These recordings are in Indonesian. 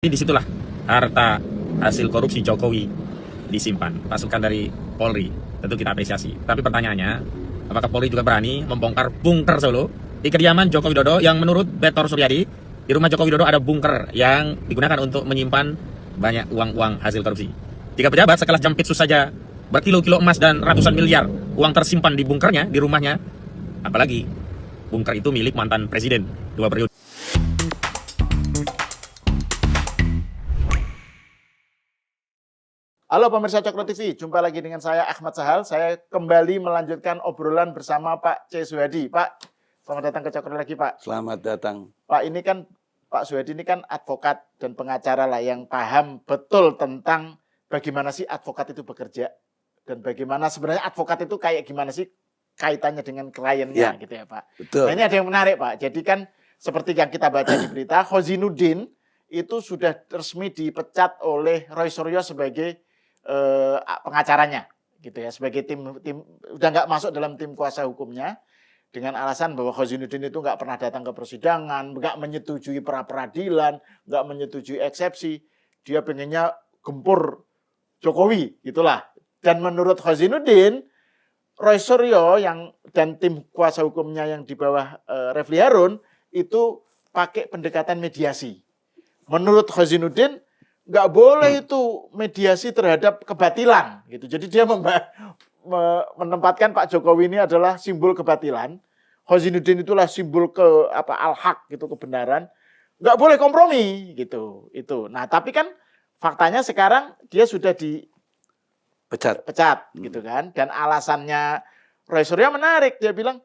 Disitulah harta hasil korupsi Jokowi disimpan. Pasukan dari Polri tentu kita apresiasi. Tapi pertanyaannya, apakah Polri juga berani membongkar bunker Solo di kediaman Joko Widodo yang menurut Betor Suryadi, di rumah Joko Widodo ada bunker yang digunakan untuk menyimpan banyak uang-uang hasil korupsi. Jika pejabat sekelas Jampitsus saja berkilo-kilo emas dan ratusan miliar uang tersimpan di bunkernya, di rumahnya, apalagi bunker itu milik mantan presiden 2 periode. Halo pemirsa Cokro TV, jumpa lagi dengan saya Ahmad Sahal. Saya kembali melanjutkan obrolan bersama Pak C. Suhadi. Pak, selamat datang ke Cokro lagi Pak. Selamat datang. Pak, ini kan Pak Suhadi ini kan advokat dan pengacara lah yang paham betul tentang bagaimana sih advokat itu bekerja dan bagaimana sebenarnya advokat itu kayak gimana sih kaitannya dengan kliennya gitu ya Pak. Betul. Nah ini ada yang menarik Pak. Jadi kan seperti yang kita baca di berita, Khozinuddin itu sudah resmi dipecat oleh Roy Suryo sebagai pengacaranya gitu ya, sebagai tim udah nggak masuk dalam tim kuasa hukumnya dengan alasan bahwa Khozinuddin itu nggak pernah datang ke persidangan, nggak menyetujui pra peradilan, nggak menyetujui eksepsi, dia pengennya gempur Jokowi gitulah. Dan menurut Khozinuddin, Roy Suryo dan tim kuasa hukumnya yang di bawah Refli Harun itu pakai pendekatan mediasi. Menurut Khozinuddin nggak boleh itu mediasi terhadap kebatilan gitu. Jadi dia menempatkan Pak Jokowi ini adalah simbol kebatilan. Khozinuddin itulah simbol al-haq gitu, kebenaran. Nggak boleh kompromi gitu. Itu. Nah, tapi kan faktanya sekarang dia sudah dipecat gitu kan. Dan alasannya Roy Suryo menarik, dia bilang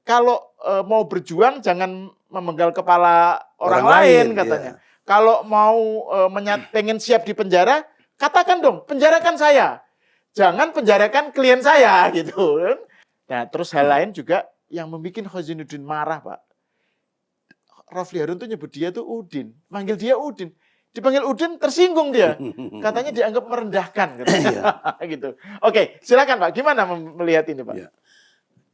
kalau mau berjuang jangan memenggal kepala orang lain katanya. Iya. Kalau mau pengen siap di penjara, katakan dong, penjarakan saya. Jangan penjarakan klien saya, gitu. Nah, terus hal lain juga yang membuat Khozinuddin marah, Pak. Refli Harun tuh nyebut dia tuh Udin. Manggil dia Udin. Dipanggil Udin, tersinggung dia. Katanya dianggap merendahkan. Gitu. Oke, silakan Pak. Gimana melihat ini, Pak? Ya.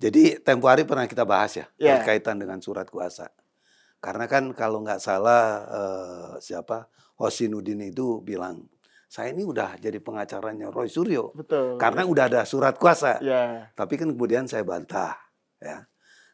Jadi tempo hari pernah kita bahas ya, Yeah. berkaitan dengan surat kuasa. Karena kan kalau nggak salah Khozinuddin itu bilang, saya ini udah jadi pengacaranya Roy Suryo. Betul. Karena udah ada surat kuasa. Ya. Tapi kan kemudian saya bantah. Ya.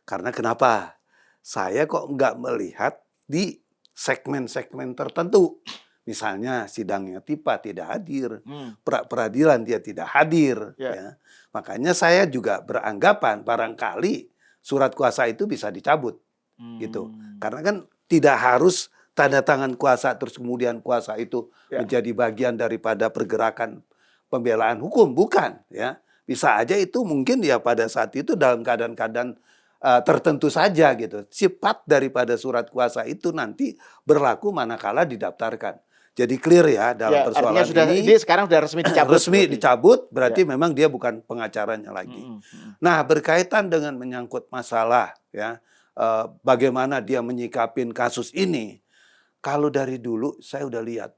Karena kenapa? Saya kok nggak melihat di segmen-segmen tertentu. Misalnya sidangnya TIPA tidak hadir, peradilan dia tidak hadir. Ya. Ya. Makanya saya juga beranggapan barangkali surat kuasa itu bisa dicabut. Gitu. Karena kan tidak harus tanda tangan kuasa terus kemudian kuasa itu menjadi bagian daripada pergerakan pembelaan hukum, bukan ya. Bisa aja itu mungkin ya pada saat itu dalam keadaan-keadaan tertentu saja gitu. Sifat daripada surat kuasa itu nanti berlaku manakala didaftarkan. Jadi clear ya dalam persoalan ini. Dia sekarang sudah resmi dicabut. Resmi dicabut berarti memang dia bukan pengacaranya lagi. Nah, berkaitan dengan menyangkut masalah ya bagaimana dia menyikapin kasus ini. Kalau dari dulu saya udah lihat,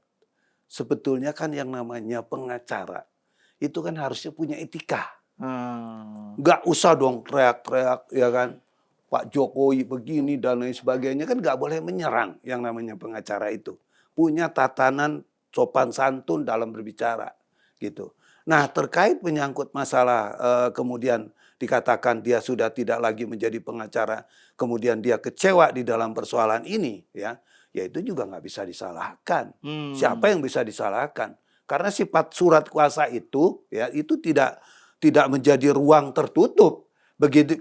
sebetulnya kan yang namanya pengacara itu kan harusnya punya etika. Nggak usah dong teriak-teriak ya kan, Pak Jokowi begini dan lain sebagainya, kan nggak boleh menyerang yang namanya pengacara itu. Punya tatanan sopan santun dalam berbicara gitu. Nah, terkait menyangkut masalah kemudian dikatakan dia sudah tidak lagi menjadi pengacara, kemudian dia kecewa di dalam persoalan ini, ya itu juga nggak bisa disalahkan. Siapa yang bisa disalahkan? Karena sifat surat kuasa itu, ya itu tidak menjadi ruang tertutup.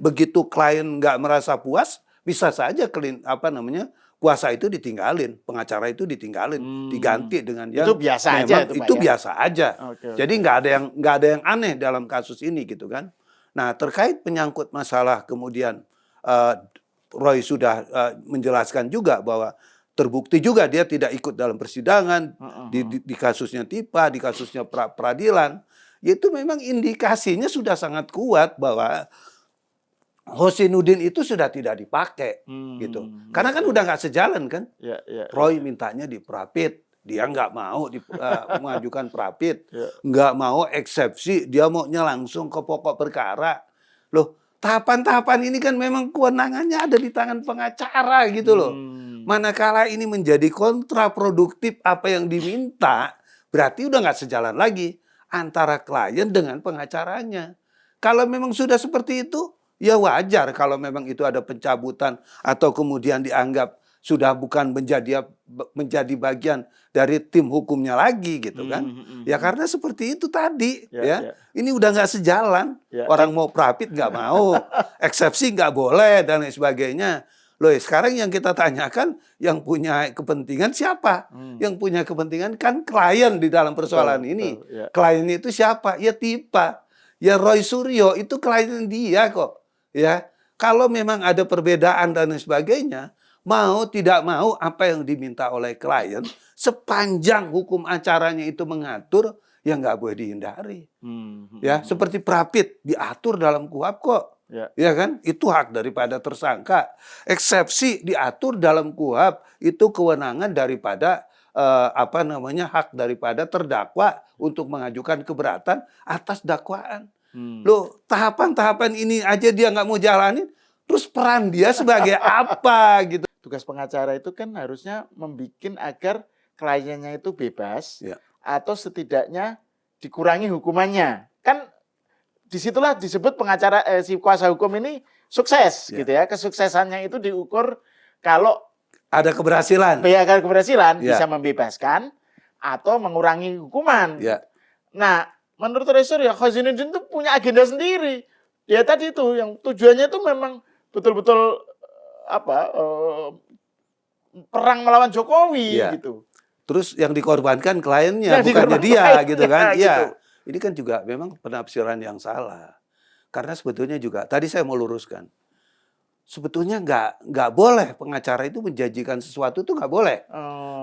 Begitu klien nggak merasa puas, bisa saja kuasa itu ditinggalin, pengacara itu ditinggalin, diganti dengan yang itu biasa aja itu biasa aja. Okay. Jadi nggak ada yang aneh dalam kasus ini gitu kan. Nah, terkait menyangkut masalah kemudian Roy sudah menjelaskan juga bahwa terbukti juga dia tidak ikut dalam persidangan di kasusnya TIPA, di kasusnya peradilan. Itu memang indikasinya sudah sangat kuat bahwa Khozinuddin itu sudah tidak dipakai gitu. Karena kan udah nggak sejalan kan. Roy mintanya diprapit. Dia nggak mau mengajukan prapit, nggak mau eksepsi, dia maunya langsung ke pokok perkara. Loh, tahapan-tahapan ini kan memang kewenangannya ada di tangan pengacara gitu loh. Manakala ini menjadi kontraproduktif apa yang diminta, berarti udah nggak sejalan lagi antara klien dengan pengacaranya. Kalau memang sudah seperti itu, ya wajar kalau memang itu ada pencabutan atau kemudian dianggap sudah bukan menjadi bagian dari tim hukumnya lagi gitu kan. Ya karena seperti itu tadi ya. Ini udah nggak sejalan. Orang mau profit nggak mau, eksepsi nggak boleh dan lain sebagainya. Loh, sekarang yang kita tanyakan yang punya kepentingan siapa? Yang punya kepentingan kan klien di dalam persoalan ini. Klien itu siapa? Ya Tipa. Ya Roy Suryo itu klien dia kok. Ya. Kalau memang ada perbedaan dan lain sebagainya, mau tidak mau apa yang diminta oleh klien sepanjang hukum acaranya itu mengatur, ya nggak boleh dihindari. Ya, seperti profit diatur dalam KUHP kok. Ya kan? Itu hak daripada tersangka. Eksepsi diatur dalam KUHP, itu kewenangan daripada hak daripada terdakwa untuk mengajukan keberatan atas dakwaan. Loh, tahapan-tahapan ini aja dia nggak mau jalanin, terus peran dia sebagai apa gitu? Tugas pengacara itu kan harusnya membuat agar kliennya itu bebas atau setidaknya dikurangi hukumannya. Kan disitulah disebut pengacara si kuasa hukum ini sukses gitu ya. Kesuksesannya itu diukur kalau ada keberhasilan. Keberhasilan bisa membebaskan atau mengurangi hukuman. Nah, menurut Roy Suryo, Khozinuddin itu punya agenda sendiri. Dia tadi itu yang tujuannya itu memang betul-betul perang melawan Jokowi gitu. Terus yang dikorbankan kliennya, bukannya dia gitu kan. Iya. Ini kan juga memang penafsiran yang salah. Karena sebetulnya juga, tadi saya mau luruskan. Sebetulnya nggak boleh pengacara itu menjanjikan sesuatu itu nggak boleh.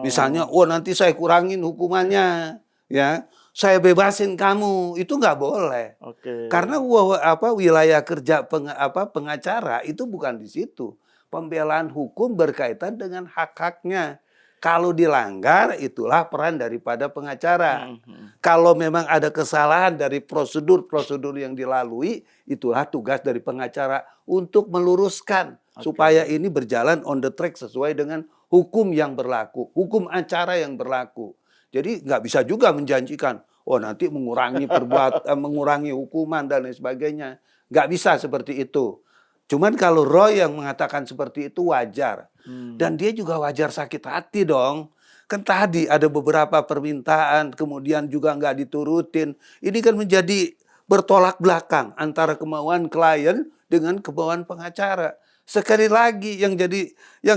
Misalnya, nanti saya kurangin hukumannya, ya, saya bebasin kamu, itu nggak boleh. Karena wilayah kerja pengacara itu bukan di situ. Pembelaan hukum berkaitan dengan hak-haknya. Kalau dilanggar, itulah peran daripada pengacara. Kalau memang ada kesalahan dari prosedur-prosedur yang dilalui, itulah tugas dari pengacara untuk meluruskan. Supaya ini berjalan on the track sesuai dengan hukum yang berlaku. Hukum acara yang berlaku. Jadi nggak bisa juga menjanjikan, nanti mengurangi hukuman dan lain sebagainya. Nggak bisa seperti itu. Cuman kalau Roy yang mengatakan seperti itu wajar. Dan dia juga wajar sakit hati dong. Kan tadi ada beberapa permintaan, kemudian juga nggak diturutin. Ini kan menjadi bertolak belakang antara kemauan klien dengan kemauan pengacara. Sekali lagi yang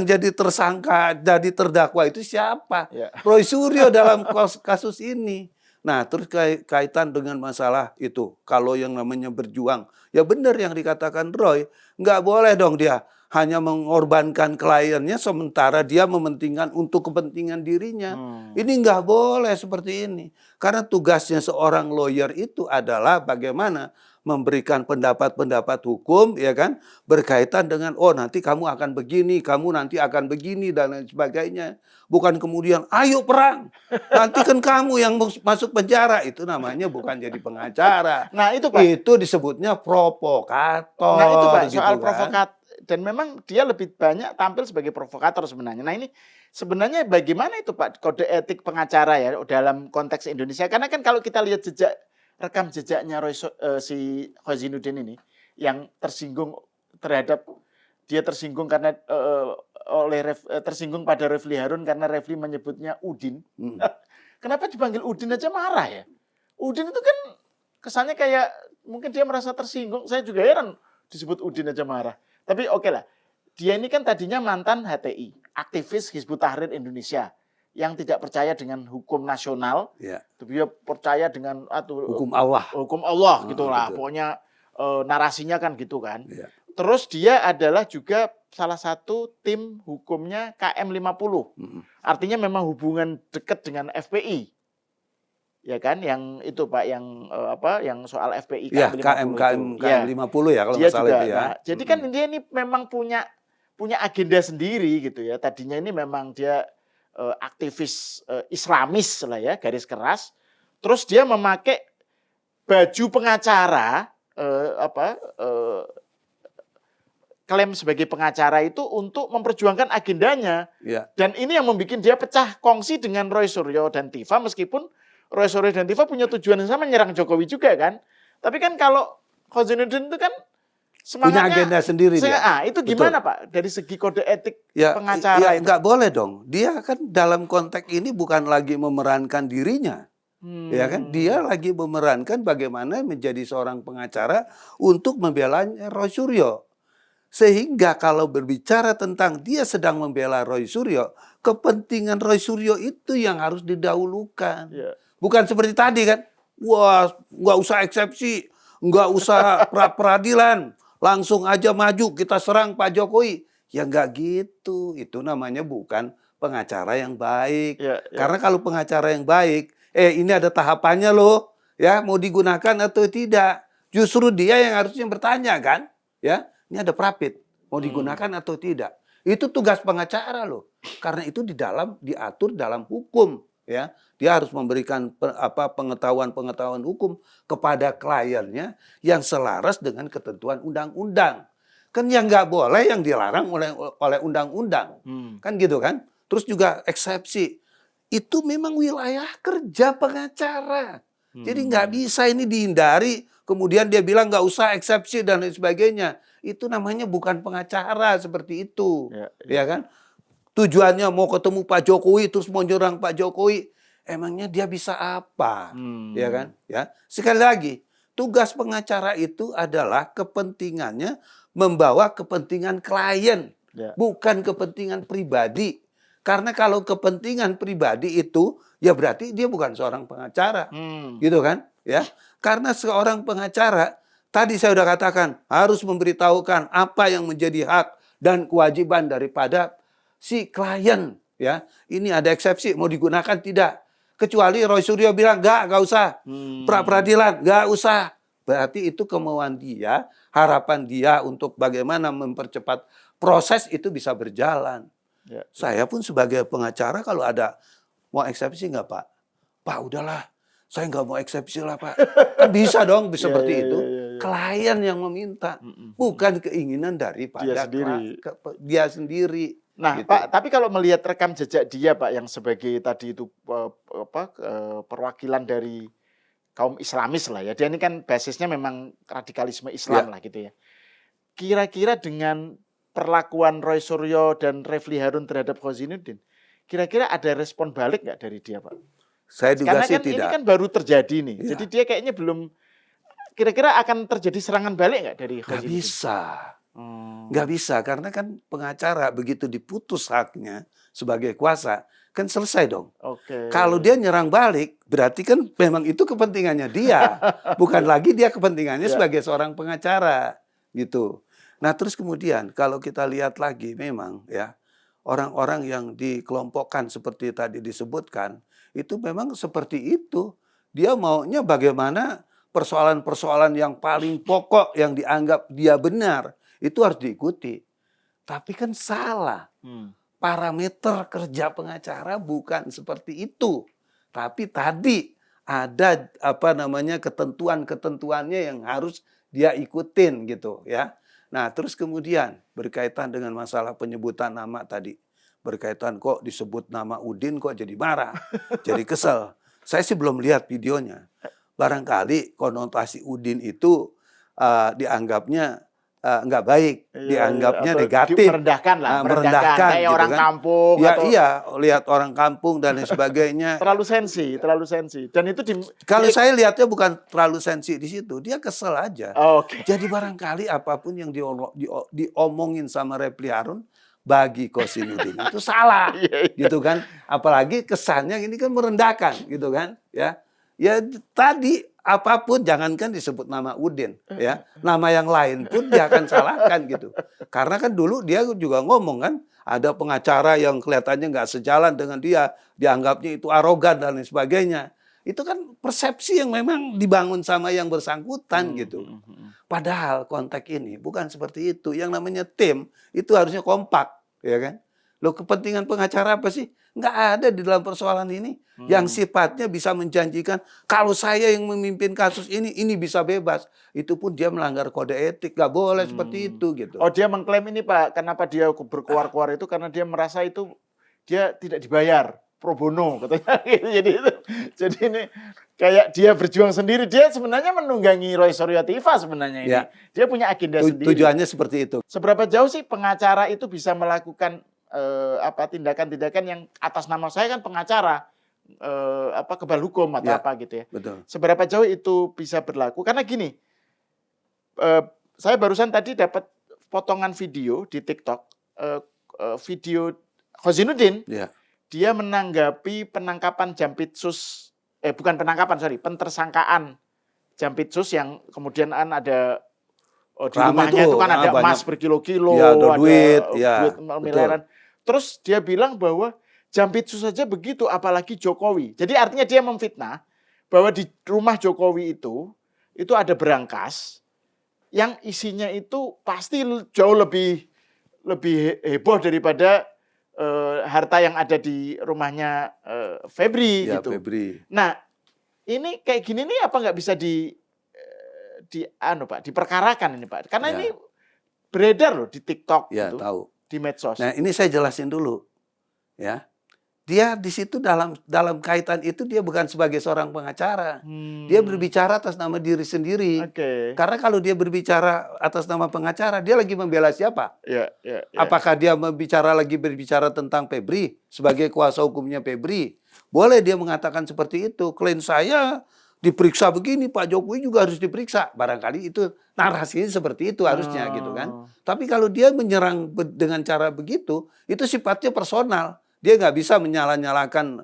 jadi tersangka, jadi terdakwa itu siapa? Roy Suryo dalam kasus ini. Nah, terus kaitan dengan masalah itu, kalau yang namanya berjuang, ya benar yang dikatakan Roy, nggak boleh dong dia hanya mengorbankan kliennya sementara dia mementingkan untuk kepentingan dirinya. Ini nggak boleh seperti ini. Karena tugasnya seorang lawyer itu adalah bagaimana memberikan pendapat-pendapat hukum, ya kan, berkaitan dengan nanti kamu akan begini, kamu nanti akan begini dan lain sebagainya. Bukan kemudian ayo perang, nanti kan kamu yang masuk penjara. Itu namanya bukan jadi pengacara. Nah itu Pak, itu disebutnya provokator. Nah itu Pak, gitu soal kan. provokator. Dan memang dia lebih banyak tampil sebagai provokator sebenarnya. Nah ini sebenarnya bagaimana itu Pak kode etik pengacara ya dalam konteks Indonesia? Karena kan kalau kita lihat rekam jejaknya si Khozinuddin ini yang tersinggung karena tersinggung pada Refli Harun karena Refli menyebutnya Udin. Kenapa dipanggil Udin aja marah ya? Udin itu kan kesannya kayak mungkin dia merasa tersinggung. Saya juga heran disebut Udin aja marah. Tapi oke lah, dia ini kan tadinya mantan HTI, aktivis Hizbut Tahrir Indonesia, yang tidak percaya dengan hukum nasional, tapi dia percaya dengan hukum Allah. Hukum Allah gitulah. Pokoknya narasinya kan gitu kan. Terus dia adalah juga salah satu tim hukumnya KM50. Artinya memang hubungan dekat dengan FPI. Ya kan, yang itu Pak, yang soal FPI KM50 ya kalau nggak salah itu ya. Nah, jadi kan dia ini memang punya agenda sendiri gitu ya. Tadinya ini memang dia aktivis Islamis lah ya, garis keras. Terus dia memakai baju pengacara klaim sebagai pengacara itu untuk memperjuangkan agendanya. Ya. Dan ini yang membuat dia pecah kongsi dengan Roy Suryo dan Tiva, meskipun Roy Suryo dan Tiva punya tujuan yang sama, menyerang Jokowi juga kan. Tapi kan kalau Khozinuddin itu kan Punya semangatnya agenda sendiri dia. itu gimana Pak dari segi kode etik Ya, pengacara itu? nggak boleh dong. Dia kan dalam konteks ini bukan lagi memerankan dirinya. Ya kan, dia lagi memerankan bagaimana menjadi seorang pengacara untuk membela Roy Suryo. Sehingga kalau berbicara tentang dia sedang membela Roy Suryo, kepentingan Roy Suryo itu yang harus didahulukan. Ya. Bukan seperti tadi kan, wah nggak usah eksepsi, nggak usah pra-peradilan, langsung aja maju kita serang Pak Jokowi. Ya nggak gitu, itu namanya bukan pengacara yang baik. Ya. Karena kalau pengacara yang baik, ini ada tahapannya loh, ya mau digunakan atau tidak. Justru dia yang harusnya bertanya kan, ya. Ini ada prapit, mau digunakan atau tidak. Itu tugas pengacara loh. Karena itu diatur dalam hukum, ya. Dia harus memberikan pengetahuan hukum kepada kliennya yang selaras dengan ketentuan undang-undang. Kan yang nggak boleh yang dilarang oleh undang-undang. Kan gitu kan? Terus juga eksepsi. Itu memang wilayah kerja pengacara. Jadi nggak bisa ini dihindari. Kemudian dia bilang nggak usah eksepsi dan lain sebagainya. Itu namanya bukan pengacara seperti itu. Ya kan? Tujuannya mau ketemu Pak Jokowi terus mau nyerang Pak Jokowi. Emangnya dia bisa apa? Ya kan? Ya. Sekali lagi, tugas pengacara itu adalah kepentingannya membawa kepentingan klien, bukan kepentingan pribadi. Karena kalau kepentingan pribadi itu, ya berarti dia bukan seorang pengacara. Gitu kan? Ya. Karena seorang pengacara, tadi saya sudah katakan, harus memberitahukan apa yang menjadi hak dan kewajiban daripada si klien. Ya. Ini ada eksepsi, mau digunakan tidak. Kecuali Roy Suryo bilang, nggak usah. Pra-peradilan, nggak usah. Berarti itu kemauan dia, harapan dia untuk bagaimana mempercepat proses itu bisa berjalan. Ya. Saya pun sebagai pengacara kalau ada mau eksepsi nggak Pak? Pak udahlah, saya nggak mau eksepsi lah Pak. Kan bisa dong seperti itu. Klien yang meminta, bukan keinginan daripada dia sendiri. Nah gitu. Pak, tapi kalau melihat rekam jejak dia Pak yang sebagai tadi itu perwakilan dari kaum Islamis lah ya. Dia ini kan basisnya memang radikalisme Islam lah gitu ya. Kira-kira dengan perlakuan Roy Suryo dan Refli Harun terhadap Khozinuddin, kira-kira ada respon balik nggak dari dia Pak? Saya duga sih kan tidak. Ini kan baru terjadi nih. Jadi dia kayaknya belum. Kira-kira akan terjadi serangan balik nggak dari Khozinuddin? Nggak bisa. Nggak bisa karena kan pengacara begitu diputus haknya sebagai kuasa kan selesai dong. Kalau dia nyerang balik berarti kan memang itu kepentingannya dia, bukan lagi dia kepentingannya sebagai seorang pengacara gitu. Nah terus kemudian kalau kita lihat lagi memang ya orang-orang yang dikelompokkan seperti tadi disebutkan itu memang seperti itu. Dia maunya bagaimana persoalan-persoalan yang paling pokok yang dianggap dia benar itu harus diikuti. Tapi kan salah. Parameter kerja pengacara bukan seperti itu. Tapi tadi ada ketentuan-ketentuannya yang harus dia ikutin gitu ya. Nah, terus kemudian berkaitan dengan masalah penyebutan nama tadi. Berkaitan kok disebut nama Udin kok jadi marah, jadi kesel. Saya sih belum lihat videonya. Barangkali konotasi Udin itu dianggapnya nggak baik, dianggapnya negatif, merendahkan lah, merendahkan kayak gitu orang kan. kampung, Ya atau iya, lihat orang kampung dan lain sebagainya. terlalu sensi, dan itu kalau saya lihatnya bukan terlalu sensi di situ, dia kesel aja. Jadi barangkali apapun yang diomongin sama Refli Harun bagi Khozinuddin itu salah, gitu kan. Apalagi kesannya ini kan merendahkan, gitu kan, ya. Ya tadi apapun jangankan disebut nama Udin ya, nama yang lain pun dia akan salahkan gitu. Karena kan dulu dia juga ngomong kan ada pengacara yang kelihatannya nggak sejalan dengan dia, dianggapnya itu arogan dan lain sebagainya. Itu kan persepsi yang memang dibangun sama yang bersangkutan gitu. Padahal konteks ini bukan seperti itu. Yang namanya tim itu harusnya kompak, ya kan? Loh, kepentingan pengacara apa sih? Nggak ada di dalam persoalan ini. Yang sifatnya bisa menjanjikan, kalau saya yang memimpin kasus ini bisa bebas. Itu pun dia melanggar kode etik. Nggak boleh seperti itu gitu. Oh, dia mengklaim ini Pak, kenapa dia berkuar-kuar itu karena dia merasa itu dia tidak dibayar pro bono katanya gitu. Jadi ini kayak dia berjuang sendiri. Dia sebenarnya menunggangi Roy Suryo Tiva sebenarnya ini. Ya. Dia punya agenda sendiri. Tujuannya seperti itu. Seberapa jauh sih pengacara itu bisa melakukan tindakan-tindakan yang atas nama saya kan pengacara, kebal hukum atau Ya, apa gitu ya. betul. Seberapa jauh itu bisa berlaku? Karena gini, saya barusan tadi dapat potongan video di TikTok, video Khozinuddin, Ya. dia menanggapi penangkapan Jampitsus, pentersangkaan Jampitsus yang kemudian ada di Ramai rumahnya tuh, itu kan ada banyak. emas berkilo-kilo, Ya, ada ada duit, ya, duit miliaran. Terus dia bilang bahwa Jampitsus saja begitu, apalagi Jokowi. Jadi artinya dia memfitnah bahwa di rumah Jokowi itu ada berangkas yang isinya itu pasti jauh lebih heboh daripada harta yang ada di rumahnya Febri Ya, gitu. Febri. Nah, ini kayak gini nih apa nggak bisa diperkarakan ini Pak? Karena Ya. ini beredar loh di TikTok Ya, gitu, tahu. di medsos. Nah, ini saya jelasin dulu. Ya. Dia di situ dalam kaitan itu dia bukan sebagai seorang pengacara. Dia berbicara atas nama diri sendiri. Oke. Karena kalau dia berbicara atas nama pengacara, dia lagi membela siapa? Ya. Apakah dia berbicara tentang Febri sebagai kuasa hukumnya Febri? Boleh dia mengatakan seperti itu. Klien saya diperiksa begini, Pak Jokowi juga harus diperiksa. Barangkali itu narasinya seperti itu harusnya gitu kan. Tapi kalau dia menyerang dengan cara begitu, itu sifatnya personal. Dia nggak bisa menyalahkan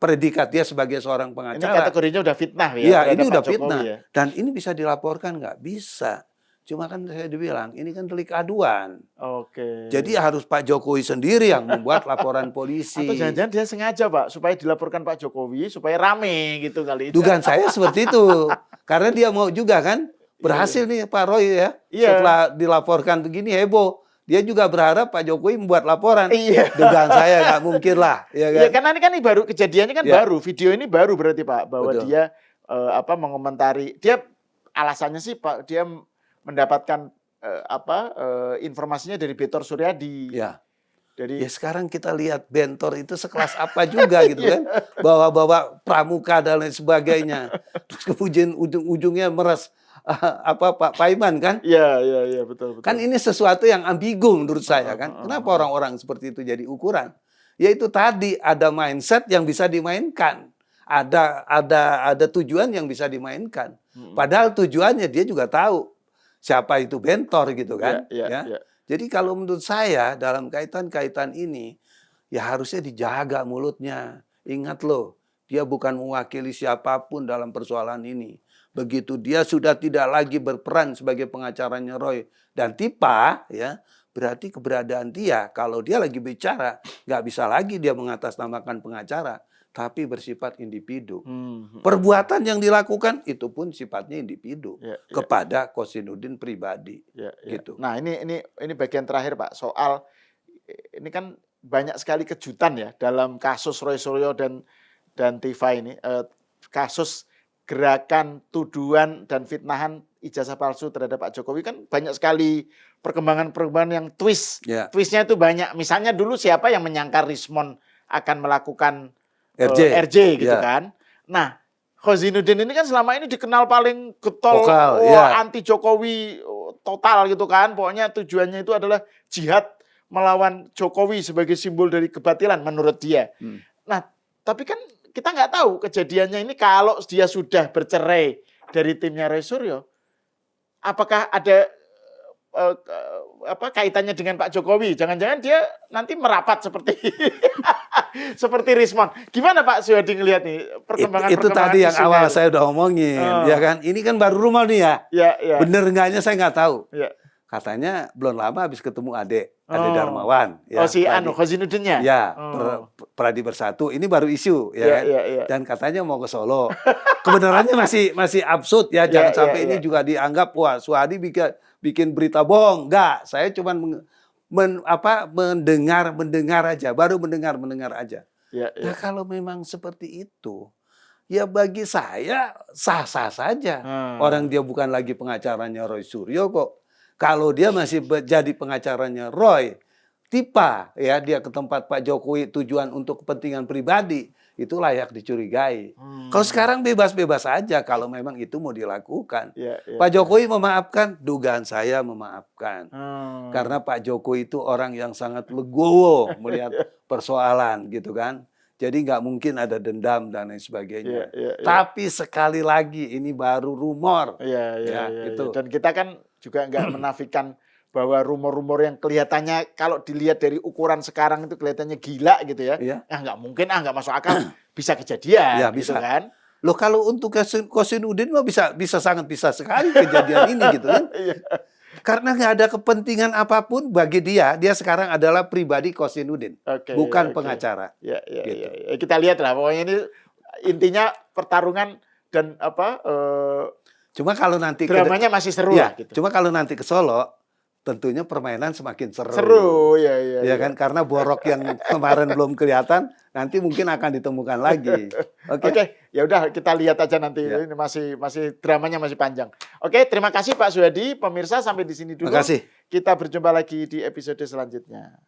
predikat dia sebagai seorang Ini pengacara. kategorinya udah fitnah ya. Iya, terhadap ini Pak udah Jokowi fitnah. ya. Dan ini bisa dilaporkan nggak? Bisa. Cuma kan saya dibilang, ini kan delik aduan. Oke. Jadi harus Pak Jokowi sendiri yang membuat laporan polisi. atau jangan-jangan dia sengaja Pak supaya dilaporkan Pak Jokowi supaya rame gitu kali. Dugaan saya seperti itu. Karena dia mau juga kan. Berhasil nih Pak Roy ya. Iya. Setelah dilaporkan begini heboh. Dia juga berharap Pak Jokowi membuat laporan. Iya. Dugaan saya nggak mungkin lah. Ya Iya, kan? karena ini kan baru kejadiannya kan Ya. baru. Video ini baru berarti Pak bahwa Betul. dia mengomentari. Dia alasannya sih Pak dia mendapatkan informasinya dari Betor Suryadi. Ya. Dari Ya sekarang kita lihat Bentor itu sekelas apa juga gitu kan. Bawa-bawa pramuka dan lain sebagainya. Terus kemudian ujung-ujungnya meres Pak Paiman kan. Iya, betul. Kan ini sesuatu yang ambigu menurut saya kan. Kenapa orang-orang seperti itu jadi ukuran? Yaitu tadi ada mindset yang bisa dimainkan. Ada tujuan yang bisa dimainkan. Padahal tujuannya dia juga tahu siapa itu Bentor gitu kan. Iya. Jadi kalau menurut saya dalam kaitan-kaitan ini ya harusnya dijaga mulutnya. Ingat loh, dia bukan mewakili siapapun dalam persoalan ini. Begitu dia sudah tidak lagi berperan sebagai pengacaranya Roy dan Tiva, ya berarti keberadaan dia kalau dia lagi bicara nggak bisa lagi dia mengatasnamakan pengacara, tapi bersifat individu. Perbuatan yang dilakukan itu pun sifatnya individu kepada Khozinuddin pribadi. Gitu. Nah ini bagian terakhir Pak soal ini kan banyak sekali kejutan ya dalam kasus Roy Suryo dan Tiva ini kasus gerakan tuduhan dan fitnahan ijazah palsu terhadap Pak Jokowi kan banyak sekali perkembangan yang twist. Twistnya itu banyak. Misalnya dulu siapa yang menyangka Rismon akan melakukan RJ gitu kan. Nah, Khozinuddin ini kan selama ini dikenal paling getol, anti Jokowi total gitu kan. Pokoknya tujuannya itu adalah jihad melawan Jokowi sebagai simbol dari kebatilan menurut dia. Nah, tapi kan kita nggak tahu kejadiannya ini kalau dia sudah bercerai dari timnya Roy Suryo, apakah ada kaitannya dengan Pak Jokowi? Jangan-jangan dia nanti merapat seperti seperti Rismon. Gimana Pak Suhadi ngelihat nih perkembangan itu tadi yang awal itu? saya udah omongin, ya kan? Ini kan baru rumah nih ya. Ya. Bener enggaknya saya nggak tahu. Ya. Katanya belum lama habis ketemu Ade Darmawan. Ya, si Khozinuddinnya? Ya, Pradi Bersatu. Ini baru isu, ya kan? Ya. Dan katanya mau ke Solo. Kebenarannya masih absurd ya. Jangan sampai ini juga dianggap, wah Suhadi bikin berita bohong. Enggak, saya cuma mendengar aja, baru mendengar aja. Ya, Nah, ya. kalau memang seperti itu, ya bagi saya sah-sah saja. Orang dia bukan lagi pengacaranya Roy Suryo kok. Kalau dia masih jadi pengacaranya Roy, tiba ya dia ke tempat Pak Jokowi tujuan untuk kepentingan pribadi, itu layak dicurigai. Kalau sekarang bebas-bebas aja kalau memang itu mau dilakukan. Ya, ya, Pak Jokowi memaafkan, dugaan saya memaafkan. Hmm. Karena Pak Jokowi itu orang yang sangat legowo melihat persoalan gitu kan. Jadi nggak mungkin ada dendam dan lain sebagainya. Ya. Tapi sekali lagi ini baru rumor. Ya, Itu. Dan kita kan juga nggak menafikan bahwa rumor-rumor yang kelihatannya kalau dilihat dari ukuran sekarang itu kelihatannya gila gitu ya. Iya. Nggak mungkin, nggak masuk akal. Bisa kejadian, Ya, gitu bisa. kan? Loh kalau untuk Kosinudin mah sangat bisa sekali kejadian ini gitu kan. Iya. Karena nggak ada kepentingan apapun bagi dia sekarang adalah pribadi Kosinudin, Oke, bukan oke. pengacara. Ya, Gitu. ya. Kita lihat lah. Pokoknya ini intinya pertarungan dan Cuma kalau nanti dramanya masih seru ya, lah gitu. cuma kalau nanti ke Solo, tentunya permainan semakin seru. Seru, ya. Ya kan, karena borok yang kemarin belum kelihatan, nanti mungkin akan ditemukan lagi. Oke, ya udah kita lihat aja nanti. Ya. Ini masih dramanya masih panjang. Oke, terima kasih Pak Suhadi. Pemirsa sampai di sini dulu. Terima kasih. Kita berjumpa lagi di episode selanjutnya.